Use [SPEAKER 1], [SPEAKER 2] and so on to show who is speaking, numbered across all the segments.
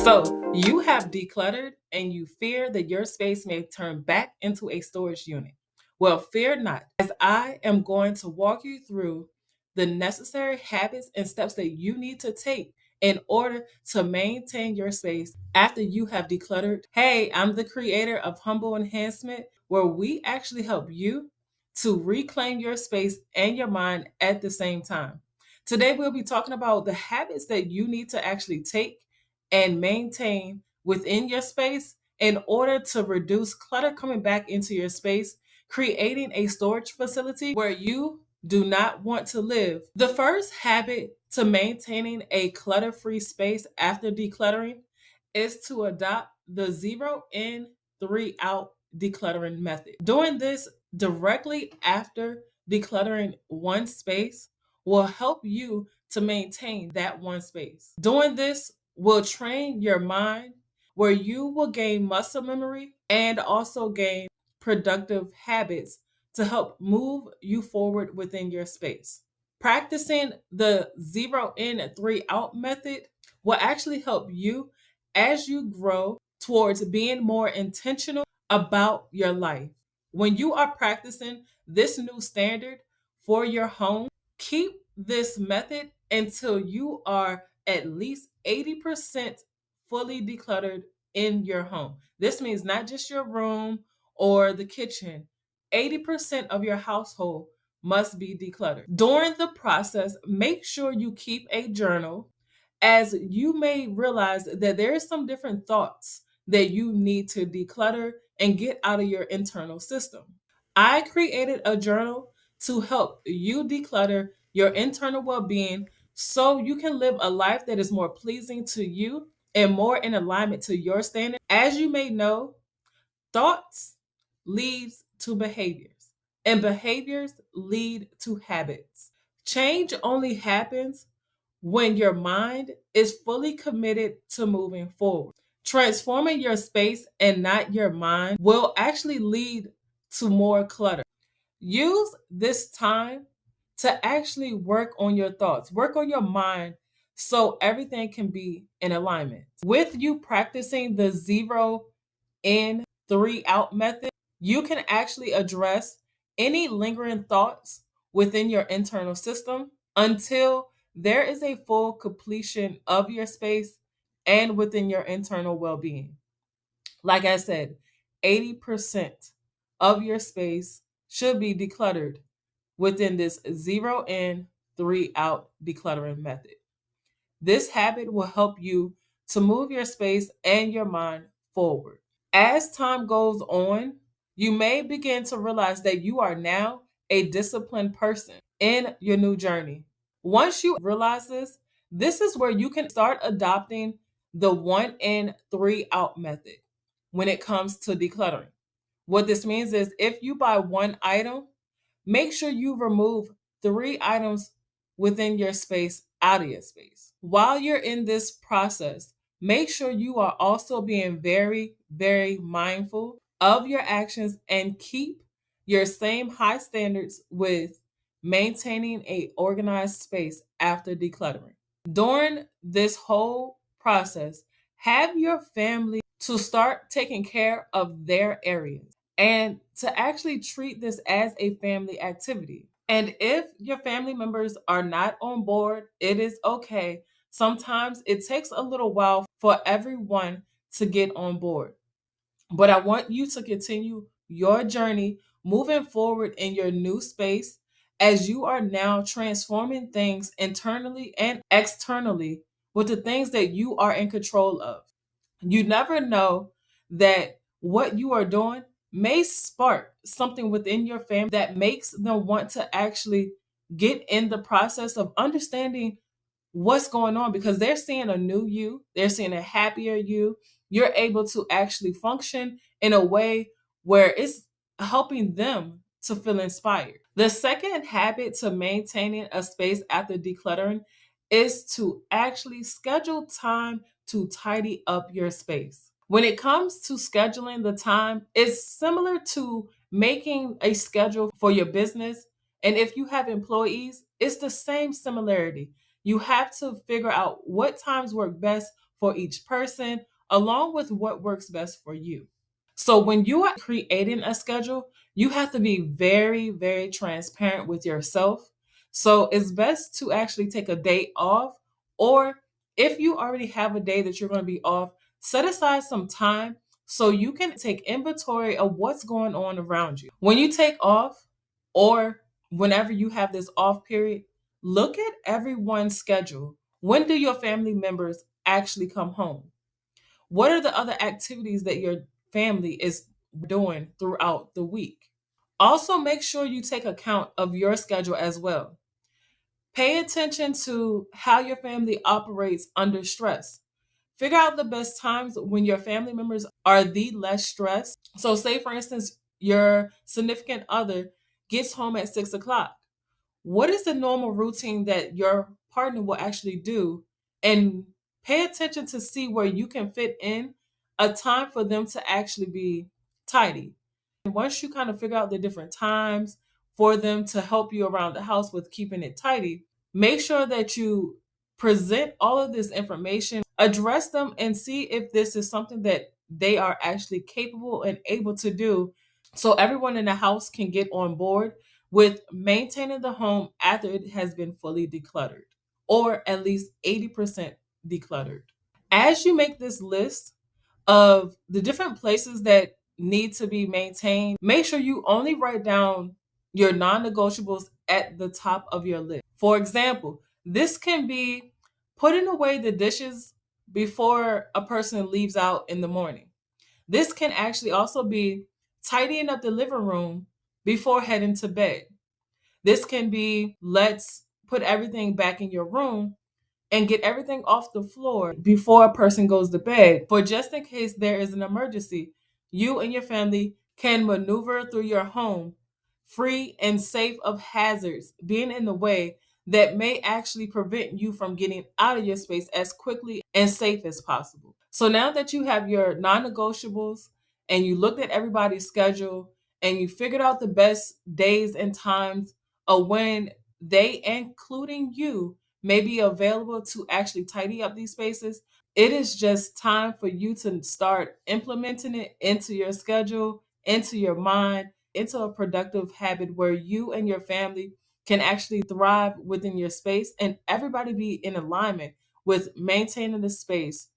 [SPEAKER 1] So you have decluttered and you fear that your space may turn back into a storage unit. Well, fear not, as I am going to walk you through the necessary habits and steps that you need to take in order to maintain your space after you have decluttered. Hey, I'm the creator of Humble Enhancement, where we actually help you to reclaim your space and your mind at the same time. Today, we'll be talking about the habits that you need to actually take and maintain within your space in order to reduce clutter coming back into your space, creating a storage facility where you do not want to live. The first habit to maintaining a clutter free space after decluttering is to adopt the 0 in, 3 out decluttering method. Doing this directly after decluttering one space will help you to maintain that one space. Doing this will train your mind where you will gain muscle memory and also gain productive habits to help move you forward within your space. Practicing the 0 in, 3 out method will actually help you as you grow towards being more intentional about your life. When you are practicing this new standard for your home, keep this method until you are at least 80% fully decluttered in your home. This means not just your room or the kitchen. 80% of your household must be decluttered. During the process, make sure you keep a journal, as you may realize that there is some different thoughts that you need to declutter and get out of your internal system. I created a journal to help you declutter your internal well-being so you can live a life that is more pleasing to you and more in alignment to your standard. As you may know, thoughts leads to behaviors, and behaviors lead to habits. Change only happens when your mind is fully committed to moving forward. Transforming your space and not your mind will actually lead to more clutter. Use this time to actually work on your thoughts, work on your mind so everything can be in alignment. With you practicing the 0 in, 3 out method, you can actually address any lingering thoughts within your internal system until there is a full completion of your space and within your internal well being. Like I said, 80% of your space should be decluttered within this 0 in, 3 out decluttering method. This habit will help you to move your space and your mind forward. As time goes on, you may begin to realize that you are now a disciplined person in your new journey. Once you realize this is where you can start adopting the 1 in, 3 out method when it comes to decluttering. What this means is if you buy one item, make sure you remove 3 items within your space out of your space. While you're in this process, make sure you are also being very, very mindful of your actions and keep your same high standards with maintaining a organized space after decluttering. During this whole process, have your family to start taking care of their areas and to actually treat this as a family activity. And if your family members are not on board, it is okay. Sometimes it takes a little while for everyone to get on board. But I want you to continue your journey moving forward in your new space as you are now transforming things internally and externally with the things that you are in control of. You never know that what you are doing may spark something within your family that makes them want to actually get in the process of understanding what's going on because they're seeing a new you, they're seeing a happier you. You're able to actually function in a way where it's helping them to feel inspired. The second habit to maintaining a space after decluttering is to actually schedule time to tidy up your space. When it comes to scheduling the time, it's similar to making a schedule for your business. And if you have employees, it's the same similarity. You have to figure out what times work best for each person, along with what works best for you. So when you are creating a schedule, you have to be very, very transparent with yourself. So it's best to actually take a day off, or if you already have a day that you're going to be off, set aside some time so you can take inventory of what's going on around you. When you take off, or whenever you have this off period, look at everyone's schedule. When do your family members actually come home? What are the other activities that your family is doing throughout the week? Also, make sure you take account of your schedule as well. Pay attention to how your family operates under stress. Figure out the best times when your family members are the less stressed. So, say for instance, your significant other gets home at 6 o'clock. What is the normal routine that your partner will actually do? And pay attention to see where you can fit in a time for them to actually be tidy. And once you kind of figure out the different times for them to help you around the house with keeping it tidy, make sure that you present all of this information, address them, and see if this is something that they are actually capable and able to do, so everyone in the house can get on board with maintaining the home after it has been fully decluttered, or at least 80% decluttered. As you make this list of the different places that need to be maintained, make sure you only write down your non negotiables at the top of your list. For example, this can be putting away the dishes before a person leaves out in the morning. This can actually also be tidying up the living room before heading to bed. This can be, let's put everything back in your room and get everything off the floor before a person goes to bed. For just in case there is an emergency, you and your family can maneuver through your home free and safe of hazards being in the way that may actually prevent you from getting out of your space as quickly and safe as possible. So now that you have your non-negotiables and you looked at everybody's schedule and you figured out the best days and times of when they, including you, may be available to actually tidy up these spaces, it is just time for you to start implementing it into your schedule, into your mind, into a productive habit where you and your family can actually thrive within your space and everybody be in alignment with maintaining the space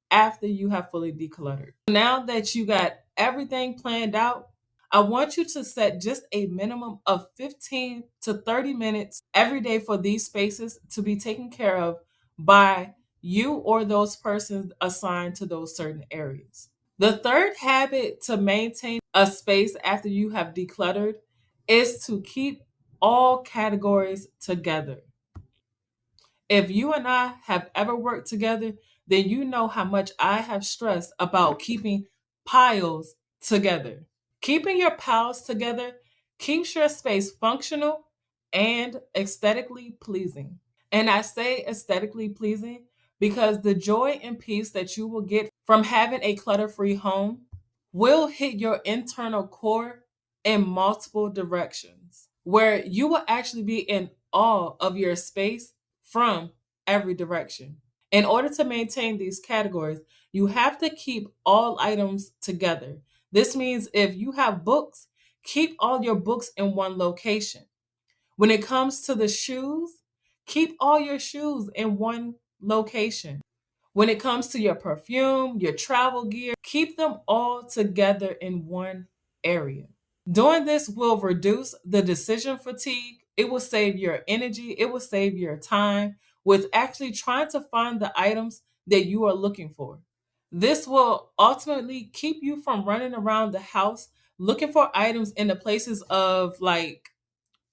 [SPEAKER 1] after you have fully decluttered. Now that you got everything planned out, I want you to set just a minimum of 15 to 30 minutes every day for these spaces to be taken care of by you or those persons assigned to those certain areas. The third habit to maintain a space after you have decluttered is to keep all categories together. If you and I have ever worked together, then you know how much I have stressed about keeping piles together. Keeping your piles together keeps your space functional and aesthetically pleasing. And I say aesthetically pleasing because the joy and peace that you will get from having a clutter free home will hit your internal core in multiple directions, where you will actually be in awe of your space from every direction. In order to maintain these categories, you have to keep all items together. This means if you have books, keep all your books in one location. When it comes to the shoes, keep all your shoes in one location. When it comes to your perfume, your travel gear, keep them all together in one area. Doing this will reduce the decision fatigue. It will save your energy. It will save your time with actually trying to find the items that you are looking for. This will ultimately keep you from running around the house looking for items in the places of like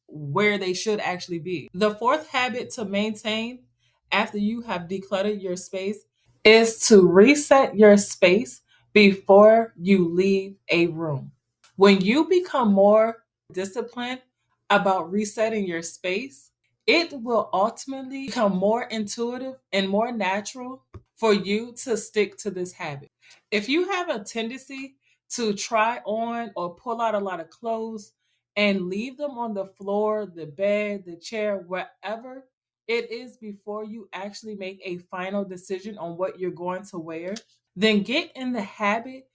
[SPEAKER 1] where they should actually be. The fourth habit to maintain after you have decluttered your space is to reset your space before you leave a room. When you become more disciplined about resetting your space, it will ultimately become more intuitive and more natural for you to stick to this habit. If you have a tendency to try on or pull out a lot of clothes and leave them on the floor, the bed, the chair, wherever it is before you actually make a final decision on what you're going to wear, then get in the habit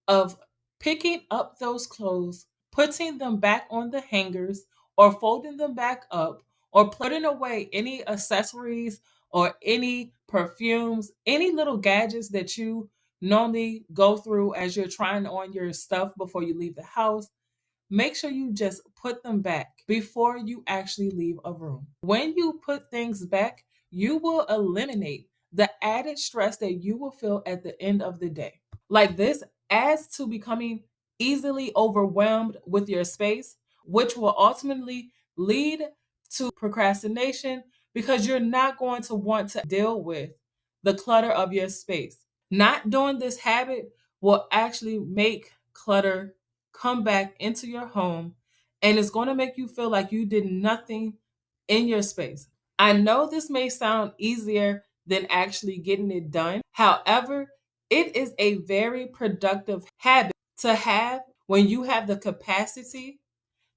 [SPEAKER 1] of picking up those clothes, putting them back on the hangers, or folding them back up, or putting away any accessories or any perfumes, any little gadgets that you normally go through as you're trying on your stuff before you leave the house. Make sure you just put them back before you actually leave a room. When you put things back, you will eliminate the added stress that you will feel at the end of the day. Like this adds to becoming easily overwhelmed with your space, which will ultimately lead to procrastination because you're not going to want to deal with the clutter of your space. Not doing this habit will actually make clutter come back into your home, and it's going to make you feel like you did nothing in your space. I know this may sound easier than actually getting it done. However, it is a very productive habit to have when you have the capacity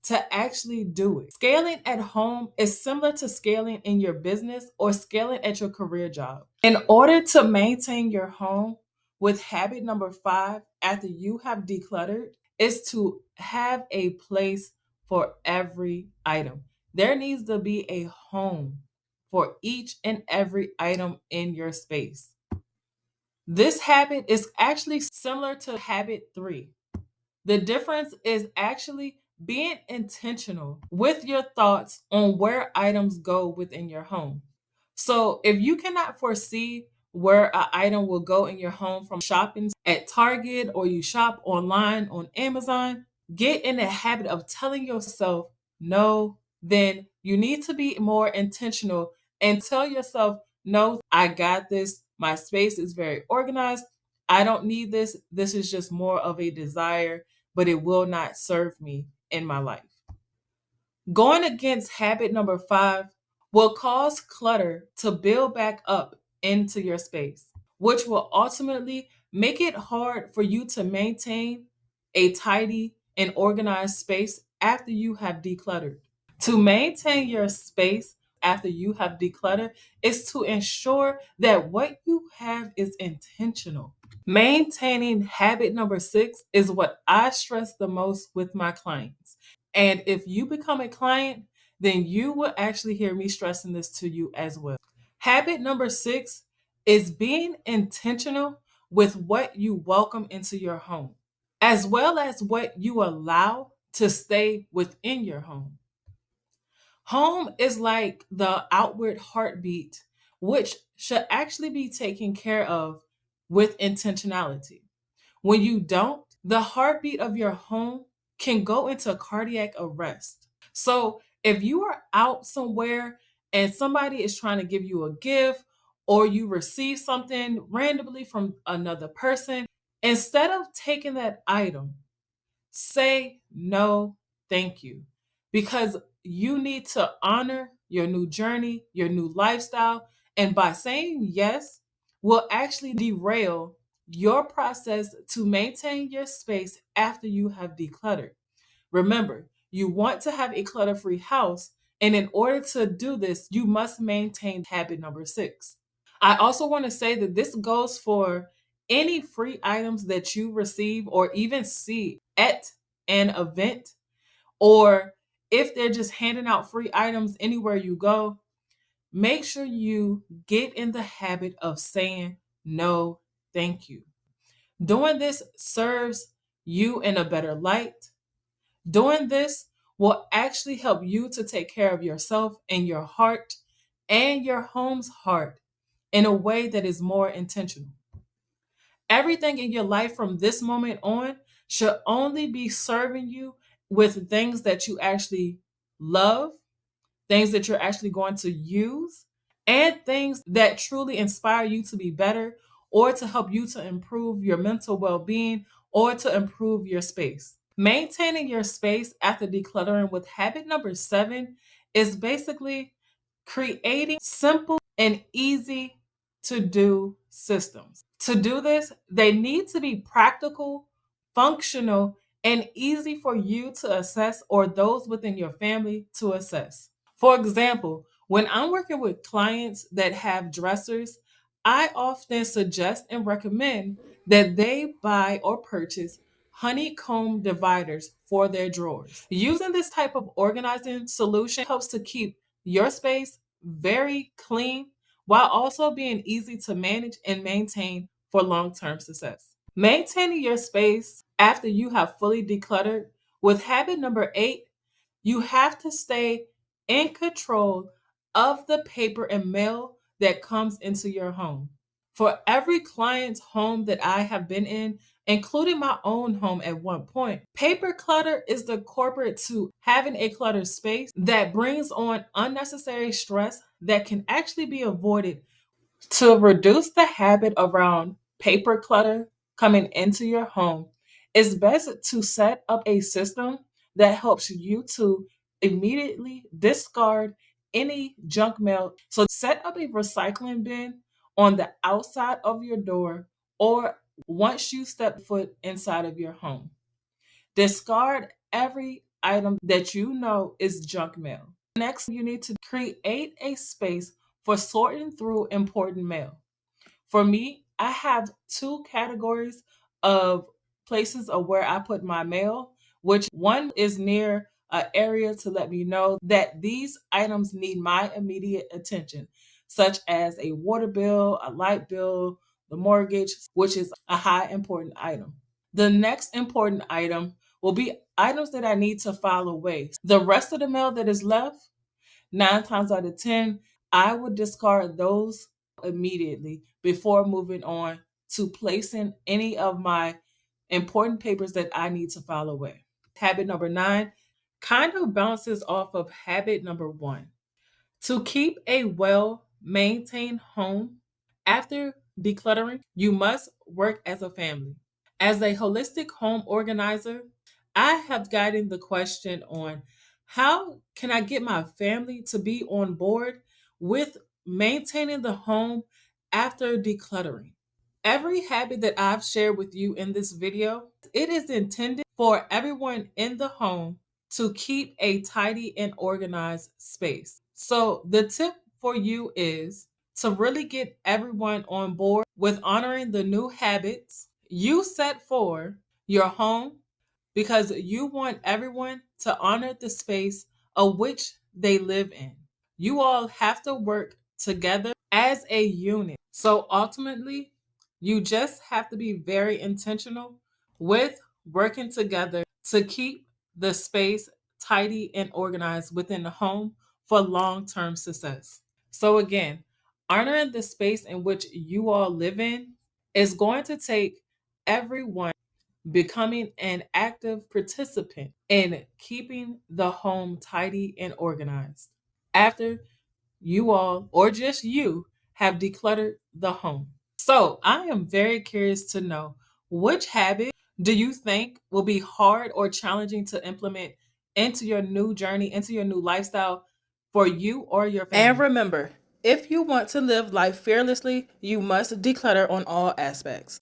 [SPEAKER 1] to actually do it. Scaling at home is similar to scaling in your business or scaling at your career job. In order to maintain your home, with habit number 5, after you have decluttered, is to have a place for every item. There needs to be a home for each and every item in your space. This habit is actually similar to habit 3. The difference is actually being intentional with your thoughts on where items go within your home. So, if you cannot foresee where an item will go in your home from shopping at Target or you shop online on Amazon, get in the habit of telling yourself no. Then you need to be more intentional and tell yourself, no, I got this. My space is very organized. I don't need this. This is just more of a desire, but it will not serve me in my life. Going against habit number 5 will cause clutter to build back up into your space, which will ultimately make it hard for you to maintain a tidy and organized space after you have decluttered. To maintain your space after you have decluttered is to ensure that what you have is intentional. Maintaining habit number 6 is what I stress the most with my clients. And if you become a client, then you will actually hear me stressing this to you as well. Habit number 6 is being intentional with what you welcome into your home, as well as what you allow to stay within your home. Home is like the outward heartbeat, which should actually be taken care of with intentionality. When you don't, the heartbeat of your home can go into cardiac arrest. So if you are out somewhere and somebody is trying to give you a gift or you receive something randomly from another person, instead of taking that item, say no, thank you. Because you need to honor your new journey, your new lifestyle. And by saying yes, will actually derail your process to maintain your space after you have decluttered. Remember, you want to have a clutter free house. And in order to do this, you must maintain habit number 6. I also want to say that this goes for any free items that you receive or even see at an event, or if they're just handing out free items anywhere you go. Make sure you get in the habit of saying no, thank you. Doing this serves you in a better light. Doing this will actually help you to take care of yourself and your heart and your home's heart in a way that is more intentional. Everything in your life from this moment on should only be serving you with things that you actually love, things that you're actually going to use, and things that truly inspire you to be better or to help you to improve your mental well being or to improve your space. Maintaining your space after decluttering with habit number 7 is basically creating simple and easy to do systems. To do this, they need to be practical, functional, and easy for you to assess or those within your family to assess. For example, When I'm working with clients that have dressers, I often suggest and recommend that they buy or purchase honeycomb dividers for their drawers. Using this type of organizing solution helps to keep your space very clean while also being easy to manage and maintain for long-term success. Maintaining your space after you have fully decluttered, with habit number 8, you have to stay in control of the paper and mail that comes into your home. For every client's home that I have been in, including my own home at one point, paper clutter is the corporate to having a cluttered space that brings on unnecessary stress that can actually be avoided. To reduce the habit around paper clutter coming into your home, it's best to set up a system that helps you to immediately discard any junk mail. So set up a recycling bin on the outside of your door or once you step foot inside of your home. Discard every item that you know is junk mail. Next, you need to create a space for sorting through important mail. For me, I have two categories of places of where I put my mail, which one is near an area to let me know that these items need my immediate attention, such as a water bill, a light bill, the mortgage, which is a high important item. The next important item will be items that I need to file away. The rest of the mail that is left, 9 times out of 10, I would discard those immediately before moving on to placing any of my important papers that I need to file away. Habit number 9 kind of bounces off of habit number 1. To keep a well maintained home after decluttering, you must work as a family. As a holistic home organizer, I have gotten the question on how can I get my family to be on board with maintaining the home after decluttering. Every habit that I've shared with you in this video, it is intended for everyone in the home to keep a tidy and organized space. So the tip for you is to really get everyone on board with honoring the new habits you set for your home because you want everyone to honor the space of which they live in. You all have to work together as a unit. So ultimately, you just have to be very intentional with working together to keep the space tidy and organized within the home for long term success. So, again, honoring the space in which you all live in is going to take everyone becoming an active participant in keeping the home tidy and organized. After you all, or just you, have decluttered the home. So I am very curious to know, which habit do you think will be hard or challenging to implement into your new journey, into your new lifestyle for you or your family? And remember, if you want to live life fearlessly, you must declutter on all aspects.